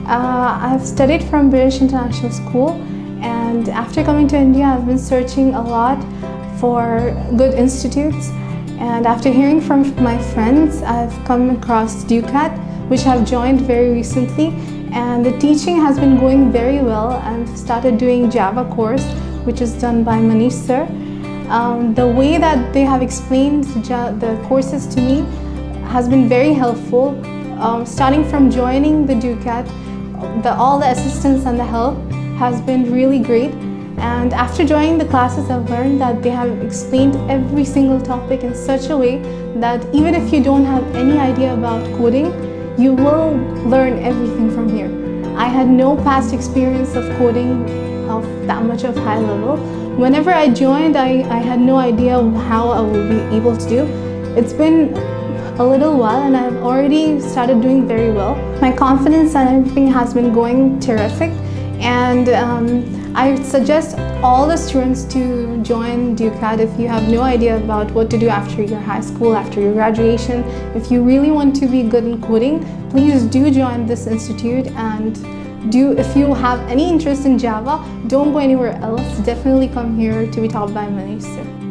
I've studied from British International School, and after coming to India, I've been searching a lot for good institutes. And after hearing from my friends, I've come across Ducat, which I've joined very recently. And the teaching has been going very well. I've started doing Java course, which is done by Manish sir. The way that they have explained the courses to me has been very helpful. Starting from joining the Ducat, all the assistance and the help has been really great. And after joining the classes, I've learned that they have explained every single topic in such a way that even if you don't have any idea about coding, you will learn everything from here. I had no past experience of coding of that much of high level. Whenever I joined, I had no idea how I will be able to do. It's been a little while and I've already started doing very well. My confidence and everything has been going terrific, and I suggest all the students to join Ducat if you have no idea about what to do after your high school, after your graduation. If you really want to be good in coding, please do join this institute, and if you have any interest in Java, don't go anywhere else. Definitely come here to be taught by Manish sir.